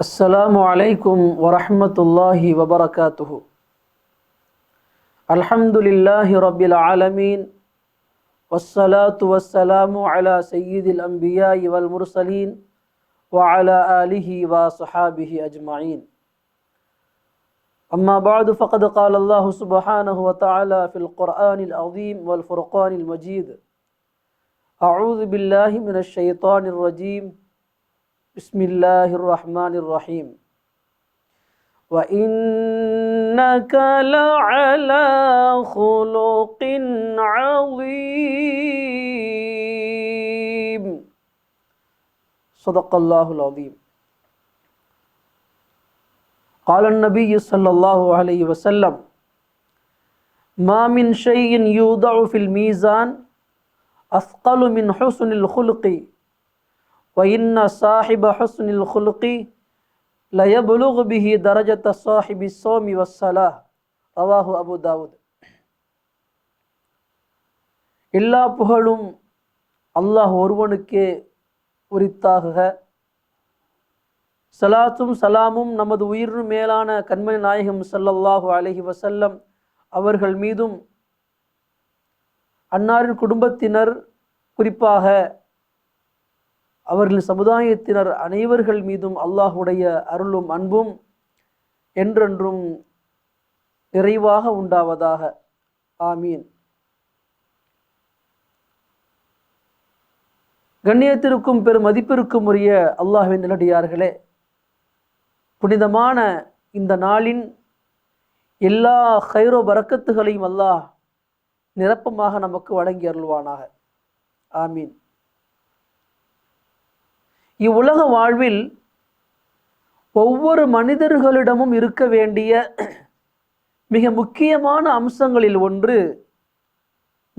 السلام عليكم ورحمة الله وبركاته. الحمد لله رب العالمين والصلاة والسلام على سيد الأنبياء والمرسلين وعلى آله وصحابه أجمعين. أما بعد فقد قال الله سبحانه وتعالى في القرآن العظيم والفرقان المجيد: أعوذ بالله من الشيطان الرجيم. بسم الله الرحمن الرحيم. وإنك لعلى خلق عظيم. صدق الله العظيم. قال النبي صلى الله عليه وسلم: ما من شيء يوضع في الميزان أثقل من حسن الخلق وإن صاحب حسن الخلق ليبلغ به درجة صاحب الصوم والصلاة. ரவாஹு அபு தாவூத். எல்லா புகழும் அல்லாஹ் ஒருவனுக்கே உரித்தாகுக. சலாத்தும் சலாமும் நமது உயிரினும் மேலான கண்மணி நாயகம் ஸல்லல்லாஹு அலைஹி வஸல்லம் அவர்கள் மீதும், அன்னாரின் குடும்பத்தினர், குறிப்பாக அவர்களின் சமுதாயத்தினர் அனைவர்கள் மீதும் அல்லாஹுடைய அருளும் அன்பும் என்றென்றும் நிறைவாக உண்டாவதாக. ஆமீன். கண்ணியத்திற்கும் பெரும் மதிப்பிற்கும் உரிய அல்லாஹ்வின் நல்லடியார்களே, புனிதமான இந்த நாளின் எல்லா கைரோ பரக்கத்துகளையும் அல்லாஹ் நிரப்பமாக நமக்கு வழங்கி அருள்வானாக. ஆமீன். இவ்வுலக வாழ்வில் ஒவ்வொரு மனிதர்களிடமும் இருக்க வேண்டிய மிக முக்கியமான அம்சங்களில் ஒன்று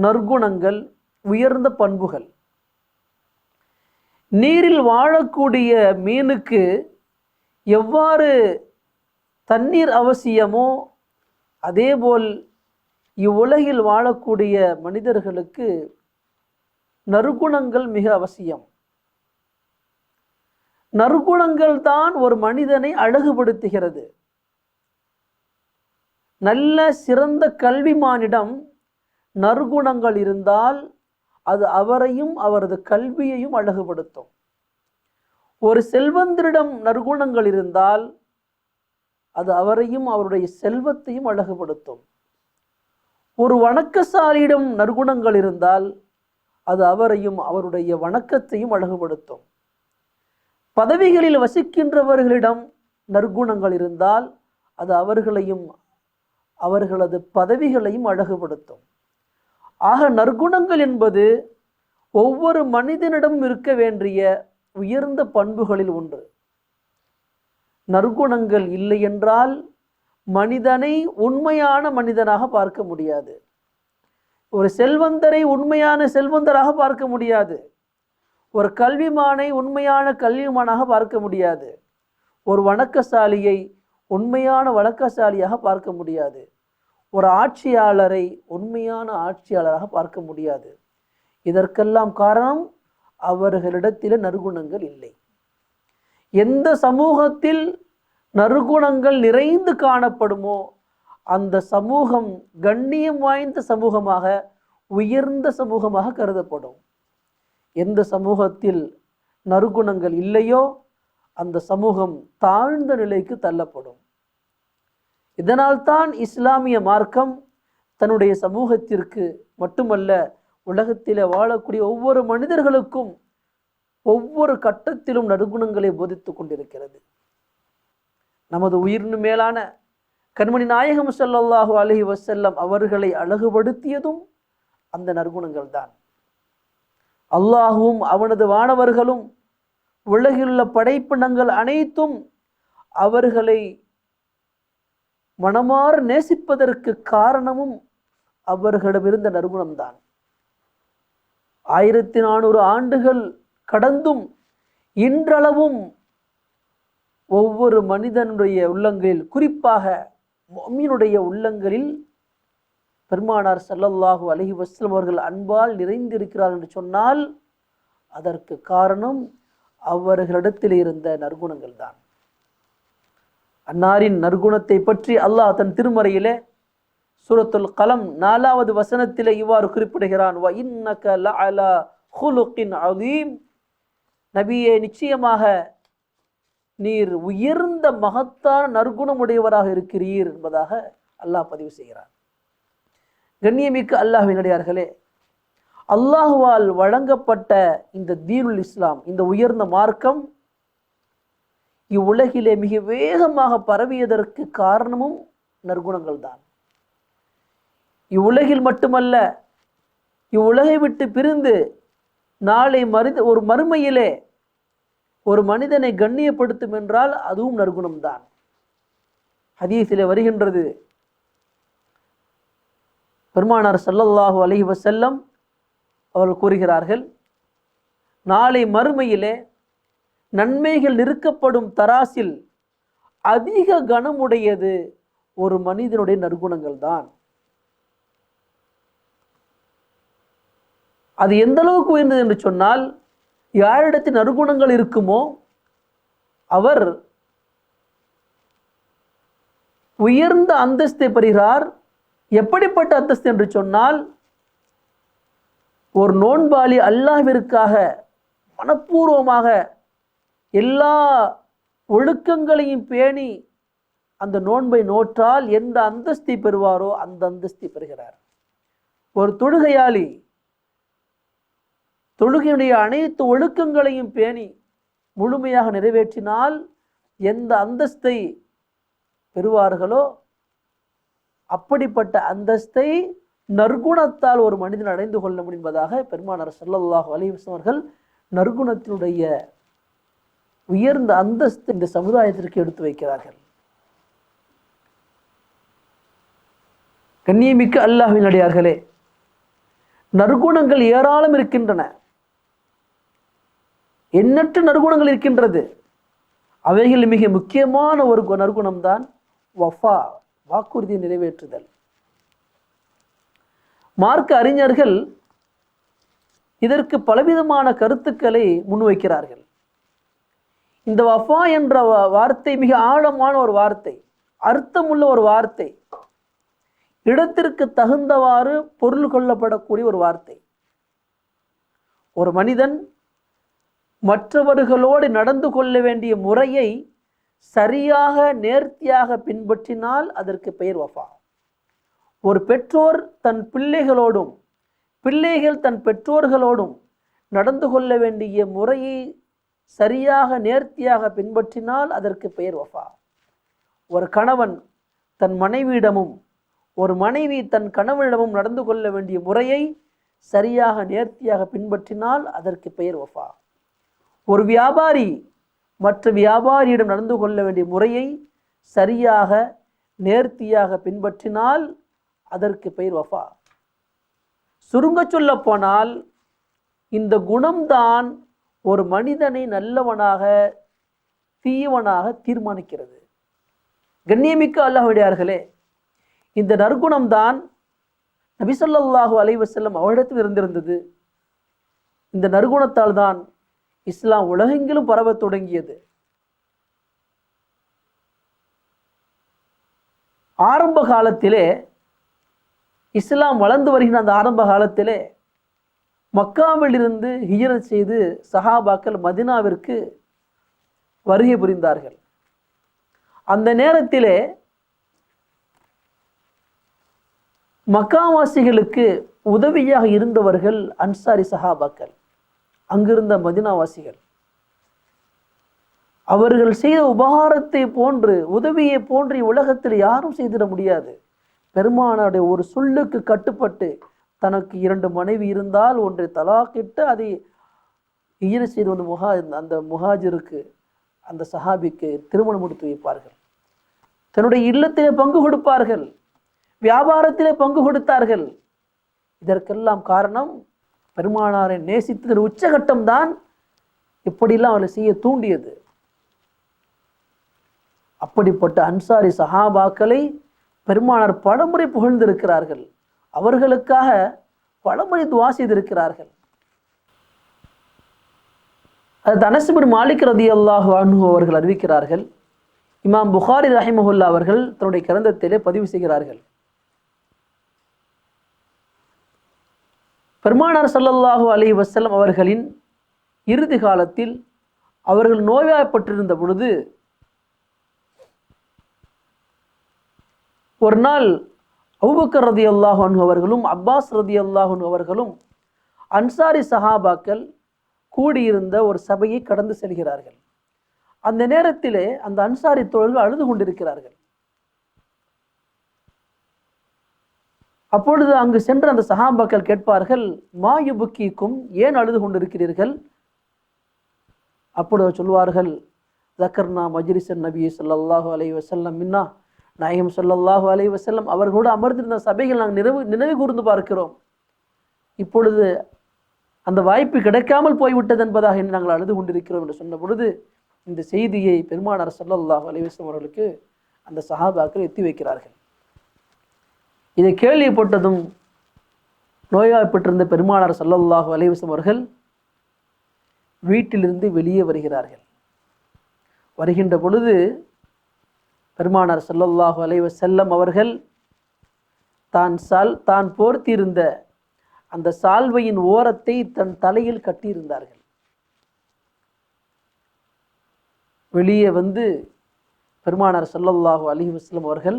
நற்குணங்கள், உயர்ந்த பண்புகள். நீரில் வாழக்கூடிய மீனுக்கு எவ்வாறு தண்ணீர் அவசியமோ அதேபோல் இவ்வுலகில் வாழக்கூடிய மனிதர்களுக்கு நற்குணங்கள் மிக அவசியம். நற்குணங்கள் தான் ஒரு மனிதனை அழகுபடுத்துகிறது. நல்ல சிறந்த கல்விமானிடம் நற்குணங்கள் இருந்தால் அது அவரையும் அவரது கல்வியையும் அழகுபடுத்தும். ஒரு செல்வந்தரிடம் நற்குணங்கள் இருந்தால் அது அவரையும் அவருடைய செல்வத்தையும் அழகுபடுத்தும். ஒரு வணக்கசாலியிடம் நற்குணங்கள் இருந்தால் அது அவரையும் அவருடைய வணக்கத்தையும் அழகுபடுத்தும். பதவிகளில் வசிக்கின்றவர்களிடம் நற்குணங்கள் இருந்தால் அது அவர்களையும் அவர்களது பதவிகளையும் அழகுபடுத்தும். ஆக நற்குணங்கள் என்பது ஒவ்வொரு மனிதனிடம் இருக்க வேண்டிய உயர்ந்த பண்புகளில் ஒன்று. நற்குணங்கள் இல்லை என்றால் மனிதனை உண்மையான மனிதனாக பார்க்க முடியாது. ஒரு செல்வந்தரை உண்மையான செல்வந்தராக பார்க்க முடியாது. ஒரு கல்விமானை உண்மையான கல்விமானாக பார்க்க முடியாது. ஒரு வணக்கசாலியை உண்மையான வணக்கசாலியாக பார்க்க முடியாது. ஒரு ஆட்சியாளரை உண்மையான ஆட்சியாளராக பார்க்க முடியாது. இதற்கெல்லாம் காரணம் அவர்களிடத்தில் நற்குணங்கள் இல்லை. எந்த சமூகத்தில் நற்குணங்கள் நிறைந்து காணப்படுமோ அந்த சமூகம் கண்ணியம் வாய்ந்த சமூகமாக, உயர்ந்த சமூகமாக கருதப்படும். எந்த சமூகத்தில் நற்குணங்கள் இல்லையோ அந்த சமூகம் தாழ்ந்த நிலைக்கு தள்ளப்படும். இதனால்தான் இஸ்லாமிய மார்க்கம் தன்னுடைய சமூகத்திற்கு மட்டுமல்ல, உலகத்தில் வாழக்கூடிய ஒவ்வொரு மனிதர்களுக்கும் ஒவ்வொரு கட்டத்திலும் நற்குணங்களை போதித்து கொண்டிருக்கிறது. நமது உயிரினும் மேலான கண்மணி நாயகம் ஸல்லல்லாஹு அலைஹி வஸல்லம் அவர்களை அழகுபடுத்தியதும் அந்த நற்குணங்கள் தான். அல்லாஹும் அவனது வானவர்களும் உலகிலுள்ள படைப்பினங்கள் அனைத்தும் அவர்களை மனமாற நேசிப்பதற்கு காரணமும் அவர்களிடமிருந்த நற்குணம்தான். 1400 ஆண்டுகள் கடந்தும் இன்றளவும் ஒவ்வொரு மனிதனுடைய உள்ளங்களில், குறிப்பாக முஃமினுடைய உள்ளங்களில் பெருமானார் ஸல்லல்லாஹு அலைஹி வஸல்லம் அவர்கள் அன்பால் நிறைந்திருக்கிறார் என்று சொன்னால் அதற்கு காரணம் அவர்களிடத்தில் இருந்த நற்குணங்கள் தான். அன்னாரின் நற்குணத்தை பற்றி அல்லாஹ் தன் திருமறையிலே சூரத்துல் கலம் 4வது வசனத்திலே இவ்வாறு குறிப்பிடுகிறான், வ இன்னக லஅலா குலுகின் அதீம், நபியே நிச்சயமாக நீர் உயர்ந்த மகத்தான நற்குணமுடையவராக இருக்கிறீர் என்பதாக அல்லாஹ் பதிவு செய்கிறார். கண்ணியமிக்க அல்லாஹ்வின் அடியார்களே, அல்லாஹ்வால் வழங்கப்பட்ட இந்த தீனுல் இஸ்லாம், இந்த உயர்ந்த மார்க்கம் இவ்வுலகிலே மிக வேகமாக பரவியதற்கு காரணமும் நற்குணங்கள் தான். இவ்வுலகில் மட்டுமல்ல, இவ்வுலகை விட்டு பிரிந்து நாளை ஒரு மறுமையிலே ஒரு மனிதனை கண்ணியப்படுத்தும் என்றால் அதுவும் நற்குணம்தான். ஹதீஸிலே வருகின்றது, பெருமானார் ஸல்லல்லாஹு அலைஹி வஸல்லம் அவர்கள் கூறுகிறார்கள், நாளை மறுமையிலே நன்மைகள் நிறுக்கப்படும் தராசில் அதிக கனமுடையது ஒரு மனிதனுடைய நற்குணங்கள் தான். அது எந்த அளவுக்கு உயர்ந்தது என்று சொன்னால், யாரிடத்தில் நற்குணங்கள் இருக்குமோ அவர் உயர்ந்த அந்தஸ்தை பெறுகிறார். எப்படிப்பட்ட அந்தஸ்து என்று சொன்னால், ஒரு நோன்பாளி அல்லாஹ்விற்காக மனப்பூர்வமாக எல்லா ஒழுக்கங்களையும் பேணி அந்த நோன்பை நோற்றால் எந்த அந்தஸ்தை பெறுவாரோ அந்த அந்தஸ்தை பெறுகிறார். ஒரு தொழுகையாளி தொழுகையுடைய அனைத்து ஒழுக்கங்களையும் பேணி முழுமையாக நிறைவேற்றினால் எந்த அந்தஸ்தை பெறுவார்களோ அப்படிப்பட்ட அந்தஸ்தை நற்குணத்தால் ஒரு மனிதன் அடைந்து கொள்ள முடியும் என்பதாக பெருமானார் ஸல்லல்லாஹு அலைஹி வஸல்லம் அவர்கள் நற்குணத்தினுடைய உயர்ந்த அந்தஸ்து இந்த சமுதாயத்திற்கு எடுத்து வைக்கிறார்கள். கண்ணியமிக்க அல்லாஹ்வின் அடியார்களே, நற்குணங்கள் ஏராளம் இருக்கின்றன. எண்ணற்ற நற்குணங்கள் இருக்கின்றது. அவைகள் மிக முக்கியமான ஒரு நற்குணம்தான் வஃபா, வாக்குறுதியை நிறைவேற்றுதல். மார்க்க அறிஞர்கள் இதற்கு பலவிதமான கருத்துக்களை முன்வைக்கிறார்கள். இந்த வஃபா என்ற வார்த்தை மிக ஆழமான ஒரு வார்த்தை, அர்த்தமுள்ள ஒரு வார்த்தை, இடத்திற்கு தகுந்தவாறு பொருள் கொள்ளப்படக்கூடிய ஒரு வார்த்தை. ஒரு மனிதன் மற்றவர்களோடு நடந்து கொள்ள வேண்டிய முறையை சரியாக நேர்த்தியாக பின்பற்றினால் அதற்கு பெயர் வஃபா. ஒரு பெற்றோர் தன் பிள்ளைகளோடும் பிள்ளைகள் தன் பெற்றோர்களோடும் நடந்து கொள்ள வேண்டிய முறையை சரியாக நேர்த்தியாக பின்பற்றினால் அதற்கு பெயர் வஃபா. ஒரு கணவன் தன் மனைவியிடமும் ஒரு மனைவி தன் கணவனிடமும் நடந்து கொள்ள வேண்டிய முறையை சரியாக நேர்த்தியாக பின்பற்றினால் அதற்கு பெயர் வஃபா. ஒரு வியாபாரி மற்ற வியாபாரியிடம் நடந்து கொள்ள வேண்டிய முறையை சரியாக நேர்த்தியாக பின்பற்றினால் அதற்கு பெயர் வஃபா. சுருங்க சொல்ல போனால் இந்த குணம்தான் ஒரு மனிதனை நல்லவனாக தீயவனாக தீர்மானிக்கிறது. கண்ணியமிக்க அல்லாஹ்விடையார்களே, இந்த நற்குணம்தான் நபி ஸல்லல்லாஹு அலைஹி வஸல்லம் அவரிடத்தில் இருந்திருந்தது. இந்த நற்குணத்தால் தான் இஸ்லாம் உலகெங்கிலும் பரவத் தொடங்கியது. ஆரம்ப காலத்திலே, இஸ்லாம் வளர்ந்து வருகிற அந்த ஆரம்ப காலத்திலே மக்காவிலிருந்து ஹிஜ்ரத் செய்து சஹாபாக்கள் மதீனாவிற்கு வருகை புரிந்தார்கள். அந்த நேரத்திலே மக்காவாசிகளுக்கு உதவியாக இருந்தவர்கள் அன்சாரி சஹாபாக்கள், அங்கிருந்த மதீனாவாசிகள். அவர்கள் செய்த உபகாரத்தை போன்று உதவியை போன்று உலகத்தில் யாரும் செய்திட முடியாது. பெருமானாருடைய ஒரு சொல்லுக்கு கட்டுப்பட்டு தனக்கு 2 மனைவி இருந்தால் ஒன்றை தலாக்கிட்டு அதை ஹிஜ்ரத் செய்து அந்த முஹாஜிருக்கு அந்த சஹாபிக்கு திருமணம் முடித்து வைப்பார்கள். தன்னுடைய இல்லத்திலே பங்கு கொடுப்பார்கள், வியாபாரத்திலே பங்கு கொடுத்தார்கள். இதற்கெல்லாம் காரணம் பெருமானாரை நேசித்ததன் உச்சகட்டம் தான் இப்படிலாம் அவளை செய்ய தூண்டியது. அப்படிப்பட்ட அன்சாரி சஹாபாக்களை பெருமானார் பலமுறை புகழ்ந்திருக்கிறார்கள். அவர்களுக்காக பலமுறை துஆ செய்திருக்கிறார்கள். அது அனஸ் பின் மாலிக் ரலியல்லாஹு அன்ஹு அவர்கள் அறிவிக்கிறார்கள், இமாம் புகாரி ரஹிமஹுல்லா அவர்கள் தன்னுடைய கிரந்தத்திலே பதிவு செய்கிறார்கள். பெருமானார் ஸல்லல்லாஹு அலைஹி வஸல்லம் அவர்களின் இறுதி காலத்தில் அவர்கள் நோய்வாய்ப்பட்டிருந்த பொழுது ஒரு நாள் அபூபக்கர் ரலியல்லாஹு அன்ஹு அவர்களும் அப்பாஸ் ரலியல்லாஹு அன்ஹு அவர்களும் அன்சாரி சஹாபாக்கள் கூடியிருந்த ஒரு சபையை கடந்து செல்கிறார்கள். அந்த நேரத்திலே அந்த அன்சாரி தோழர்கள் அழுது கொண்டிருக்கிறார்கள். அப்பொழுது அங்கு சென்ற அந்த சஹாபாக்கள் கேட்பார்கள், மா யுபுக்கீக்கும், ஏன் அழுது கொண்டிருக்கிறீர்கள்? அப்பொழுது சொல்வார்கள், ஸக்கர்னா மஜ்லிஸன் நபி ஸல்லல்லாஹு அலைஹி வஸல்லம் மின்னா, நாயகம் ஸல்லல்லாஹு அலைஹி வஸல்லம் அவர்களோடு அமர்ந்திருந்த சபைகள் நாங்கள் நினைவு கூர்ந்து பார்க்கிறோம். இப்பொழுது அந்த வாய்ப்பு கிடைக்காமல் போய்விட்டது என்பதாக நாங்கள் அழுது கொண்டிருக்கிறோம் என்று சொன்ன பொழுது இந்த செய்தியை பெருமானார் ஸல்லல்லாஹு அலைஹி வஸல்லம் அவர்களுக்கு அந்த சஹாபாக்கள் எத்தி வைக்கிறார்கள். இதை கேள்விப்பட்டதும் நோய்வாய்ப்பட்டிருந்த பெருமானார் ஸல்லல்லாஹு அலைஹி வஸல்லம் அவர்கள் வீட்டிலிருந்து வெளியே வருகிறார்கள். வருகின்ற பொழுது பெருமானார் ஸல்லல்லாஹு அலைஹி வஸல்லம் அவர்கள் தான் போர்த்தியிருந்த அந்த சால்வையின் ஓரத்தை தன் தலையில் கட்டியிருந்தார்கள். வெளியே வந்து பெருமானார் ஸல்லல்லாஹு அலைஹி வஸல்லம் அவர்கள்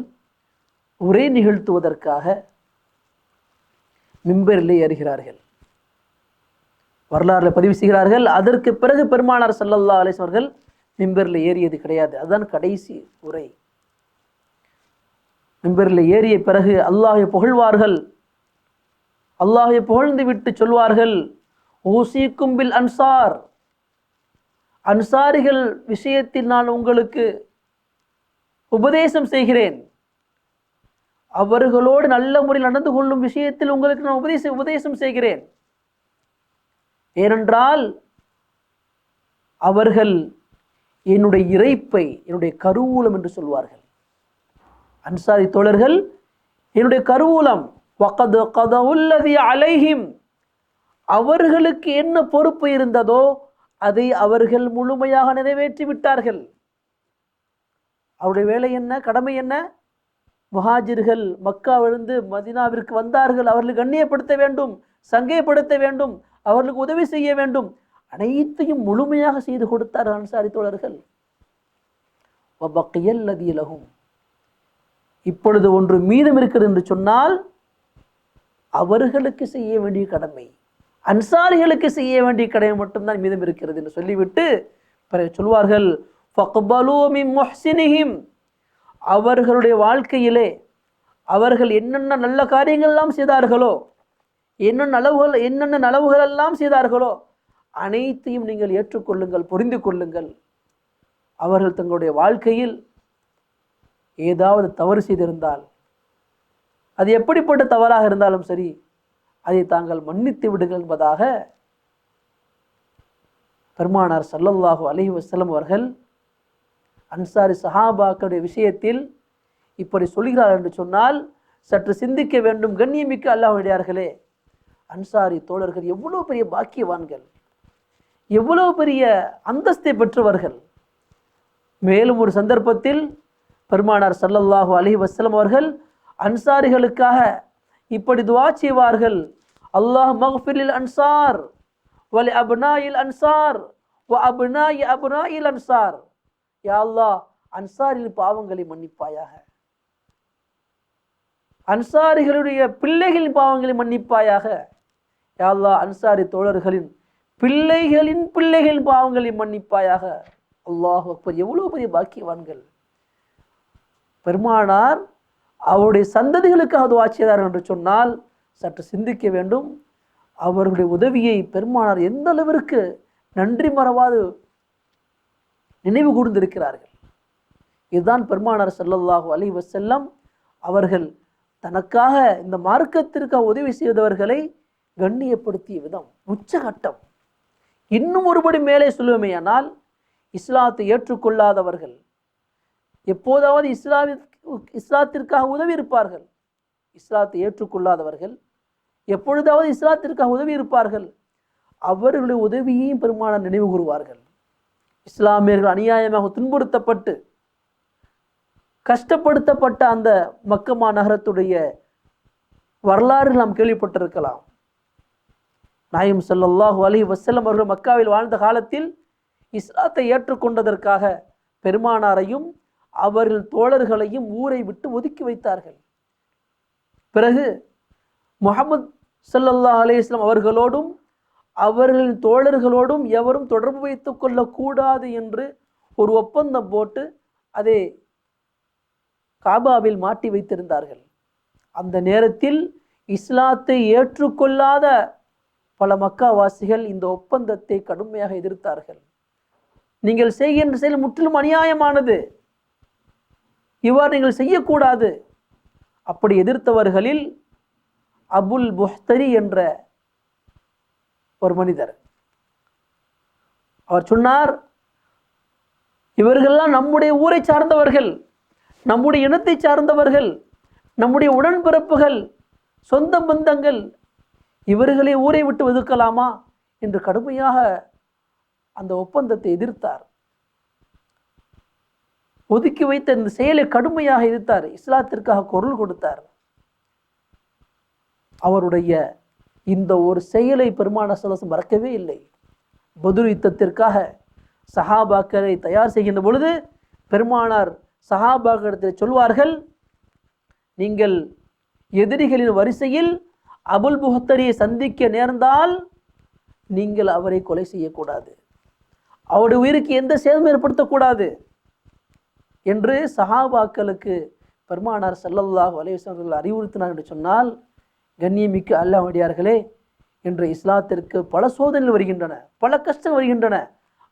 உரை நிகழ்த்துவதற்காக மிம்பரிலே ஏறுகிறார்கள். வரலாறுல பதிவு செய்கிறார்கள். அதற்கு பிறகு பெருமானார் ஸல்லல்லாஹு அலைஹி வஸல்லம் அவர்கள் மிம்பரில் ஏறியது கிடையாது. அதுதான் கடைசி உரை. மிம்பரில் ஏறிய பிறகு அல்லாஹை புகழ்வார்கள். அல்லாஹை புகழ்ந்து விட்டு சொல்வார்கள், ஊசிக்கும் பில் அன்சார், அன்சாரிகள் விஷயத்தில் நான் உங்களுக்கு உபதேசம் செய்கிறேன். அவர்களோடு நல்ல முறையில் நடந்து கொள்ளும் விஷயத்தில் உங்களுக்கு நான் உபதேசம் செய்கிறேன். ஏனென்றால் அவர்கள் என்னுடைய இறைப்பை, என்னுடைய கருவூலம் என்று சொல்வார்கள். அன்சாரி தோழர்கள் என்னுடைய கருவூலம். வகத் கதவுல்லதி அலைஹிம், அவர்களுக்கு என்ன பொறுப்பு இருந்ததோ அதை அவர்கள் முழுமையாக நிறைவேற்றி விட்டார்கள். அவருடைய வேலை என்ன, கடமை என்ன? முஹாஜிர்கள் மக்காவிலிருந்து மதீனாவிற்கு வந்தார்கள், அவர்களுக்கு கண்ணியப்படுத்த வேண்டும், சங்கைப்படுத்த வேண்டும், அவர்களுக்கு உதவி செய்ய வேண்டும். அனைத்தையும் முழுமையாக செய்து கொடுத்தார் அன்சாரி தோழர்கள். வபக்கியல்லதி லஹும், இப்பொழுது ஒன்று மீதம் இருக்கிறது என்று சொன்னால் அவர்களுக்கு செய்ய வேண்டிய கடமை, அன்சாரிகளுக்கு செய்ய வேண்டிய கடமை மட்டும்தான் மீதம் இருக்கிறது என்று சொல்லிவிட்டு பிறகு சொல்வார்கள், ஃபக்பலூ மின் முஹ்சினிஹிம், அவர்களுடைய வாழ்க்கையிலே அவர்கள் என்னென்ன நல்ல காரியங்கள் எல்லாம் செய்தார்களோ, என்னென்ன நலவுகள் எல்லாம் செய்தார்களோ அனைத்தையும் நீங்கள் ஏற்றுக்கொள்ளுங்கள், புரிந்து கொள்ளுங்கள். அவர்கள் தங்களுடைய வாழ்க்கையில் ஏதாவது தவறு செய்திருந்தால், அது எப்படிப்பட்ட தவறாக இருந்தாலும் சரி, அதை தாங்கள் மன்னித்து விடுங்கள் என்பதாக பெருமானார் ஸல்லல்லாஹு அலைஹி வஸல்லம் அவர்கள் அன்சாரி சஹாபாக்களுடைய விஷயத்தில் இப்படி சொல்கிறார் என்று சொன்னால் சற்று சிந்திக்க வேண்டும். கண்ணியமிக்க அல்லாஹ்வுடையார்களே, அன்சாரி தோழர்கள் எவ்வளவு பெரிய பாக்கியவான்கள், எவ்வளவு பெரிய அந்தஸ்தை பெற்றவர்கள். மேலும் ஒரு சந்தர்ப்பத்தில் பெருமானார் ஸல்லல்லாஹு அலைஹி வஸல்லம் அவர்கள் அன்சாரிகளுக்காக இப்படி துஆ செய்வார்கள், அல்லாஹ் மக்ஃபிரில் அன்சார் வலி அப்னாயில் அன்சார் வ அப்னாயி அப்னாயில் அன்சார், யா அல்லாஹ் அன்சாரின் பாவங்களை மன்னிப்பாயாக, அன்சாரிகளுடைய பிள்ளைகளின் பாவங்களை மன்னிப்பாயாக, யா அல்லாஹ் அன்சாரி தோழர்களின் பிள்ளைகளின் பாவங்களை மன்னிப்பாயாக. அல்லாஹ் அக்பர், எவ்வளவு பெரிய பாக்கியவான்கள். பெருமானார் அவருடைய சந்ததிகளுக்காக துஆ செய்தார்கள் என்று சொன்னால் சற்று சிந்திக்க வேண்டும். அவர்களுடைய உதவியை பெருமானார் எந்த அளவிற்கு நன்றி மறவாது நினைவு கூர்ந்திருக்கிறார்கள். இதுதான் பெருமானார் ஸல்லல்லாஹு அலைஹி வஸல்லம் அவர்கள் தனக்காக இந்த மார்க்கத்திற்காக உதவி செய்தவர்களை கண்ணியப்படுத்திய விதம் உச்சகட்டம். இன்னும் ஒருபடி மேலே சொல்லுவேமையானால், இஸ்லாத்தை ஏற்றுக்கொள்ளாதவர்கள் எப்போதாவது இஸ்லாத்திற்காக உதவி இருப்பார்கள். இஸ்லாத்தை ஏற்றுக்கொள்ளாதவர்கள் எப்பொழுதாவது இஸ்லாத்திற்காக உதவி இருப்பார்கள். அவர்களுடைய உதவியையும் பெருமானார் நினைவு கூறுவார்கள். இஸ்லாமியர்கள் அநியாயமாக துன்புறுத்தப்பட்டு கஷ்டப்படுத்தப்பட்ட அந்த மக்கமா நகரத்துடைய வரலாறு நாம் கேள்விப்பட்டிருக்கலாம். நாயம் ஸல்லல்லாஹு அலைஹி வஸல்லம் அவர்கள் மக்காவில் வாழ்ந்த காலத்தில் இஸ்லாத்தை ஏற்றுக்கொண்டதற்காக பெருமானாரையும் அவர்கள் தோழர்களையும் ஊரை விட்டு ஒதுக்கி வைத்தார்கள். பிறகு முஹம்மது ஸல்லல்லாஹு அலைஹி வஸல்லம் அவர்களோடும் அவர்களின் தோழர்களோடும் எவரும் தொடர்பு வைத்துக் கொள்ளக்கூடாது என்று ஒரு ஒப்பந்தம் போட்டு அதை காபாவில் மாட்டி வைத்திருந்தார்கள். அந்த நேரத்தில் இஸ்லாத்தை ஏற்றுக்கொள்ளாத பல மக்காவாசிகள் இந்த ஒப்பந்தத்தை கடுமையாக எதிர்த்தார்கள். நீங்கள் செய்கின்ற செயல் முற்றிலும் அநியாயமானது, இவ்வாறு நீங்கள் செய்யக்கூடாது. அப்படி எதிர்த்தவர்களில் அபுல் புஹ்தரி என்ற ஒரு மனிதர், அவர் சொன்னார், இவர்கள்லாம் நம்முடைய ஊரை சார்ந்தவர்கள், நம்முடைய இனத்தை சார்ந்தவர்கள், நம்முடைய உடன்பிறப்புகள், சொந்த பந்தங்கள், இவர்களை ஊரை விட்டு ஒதுக்கலாமா என்று கடுமையாக அந்த ஒப்பந்தத்தை எதிர்த்தார். ஒதுக்கி வைத்த இந்த செயலை கடுமையாக எதிர்த்தார். இஸ்லாத்திற்காக குரல் கொடுத்தார். அவருடைய இந்த ஒரு செயலை பெருமானார் ஸல்லல்லாஹு அலைஹி வஸல்லம் மறக்கவே இல்லை. பத்ர் யுத்தத்திற்காக சஹாபாக்களை தயார் செய்கின்ற பொழுது பெருமானார் சஹாபாக்களிடத்தில் சொல்வார்கள், நீங்கள் எதிரிகளின் வரிசையில் அபுல் புஹ்தரியை சந்திக்க நேர்ந்தால் நீங்கள் அவரை கொலை செய்யக்கூடாது, அவருடைய உயிருக்கு எந்த சேதமும் ஏற்படுத்தக்கூடாது என்று சஹாபாக்களுக்கு பெருமானார் ஸல்லல்லாஹு அலைஹி வஸல்லம் அறிவுறுத்தினார் என்று சொன்னால், கண்ணியமிக்க அல்லாஹ்விடையார்களே, இன்று இஸ்லாத்திற்கு பல சோதனைகள் வருகின்றன, பல கஷ்டங்கள் வருகின்றன.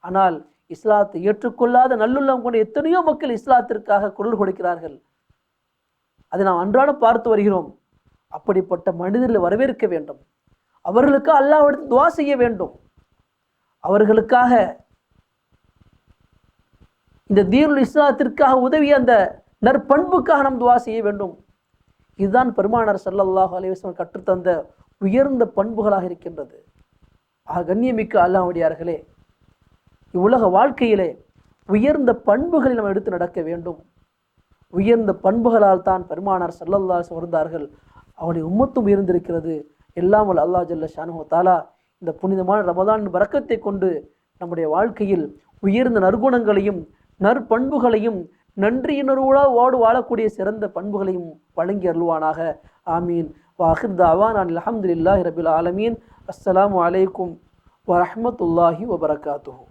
ஆனால் இஸ்லாத்தை ஏற்றுக்கொள்ளாத நல்லுள்ளம் கொண்ட எத்தனையோ மக்கள் இஸ்லாத்திற்காக குரல் கொடுக்கிறார்கள். அதை நாம் அன்றாடம் பார்த்து வருகிறோம். அப்படிப்பட்ட மனிதர்களை வரவேற்க வேண்டும், அவர்களுக்கு அல்லாஹ்விடத்தில் துஆ செய்ய வேண்டும், அவர்களுக்காக இந்த தீனுல் இஸ்லாத்திற்காக உதவிய அந்த நற்பண்புக்காக நாம் துஆ செய்ய வேண்டும். இதுதான் பெருமானார் ஸல்லல்லாஹு அலைஹி வஸல்லம் கற்றுத்தந்த உயர்ந்த பண்புகளாக இருக்கின்றது. கண்ணியமிக்க அல்லாஹ்விடையார்களே, இவ்வுலக வாழ்க்கையிலே உயர்ந்த பண்புகளை நாம் எடுத்து நடக்க வேண்டும். உயர்ந்த பண்புகளால் தான் பெருமானார் ஸல்லல்லாஹு அலைஹி வஸல்லம் இருந்தார்கள். அவருடைய உம்மத்தும் உயர்ந்திருக்கிறது. எல்லாம் வல்ல அல்லாஹ் ஜல்ல ஷானுஹு தஆலா இந்த புனிதமான ரமதான் பரக்கத்தை கொண்டு நம்முடைய வாழ்க்கையில் உயர்ந்த நற்குணங்களையும் நற்பண்புகளையும் நன்றியுணர்வோடு வாழக்கூடிய சிறந்த பண்புகளையும் வழங்கி அருள்வானாக. ஆமீன். வாஹிர் தாவானா அல்ஹம்துலில்லாஹி ரபில் ஆலமீன். அஸ்ஸலாமு அலைக்கும் வரஹ்மத்துல்லாஹி வபரகாத்துஹு.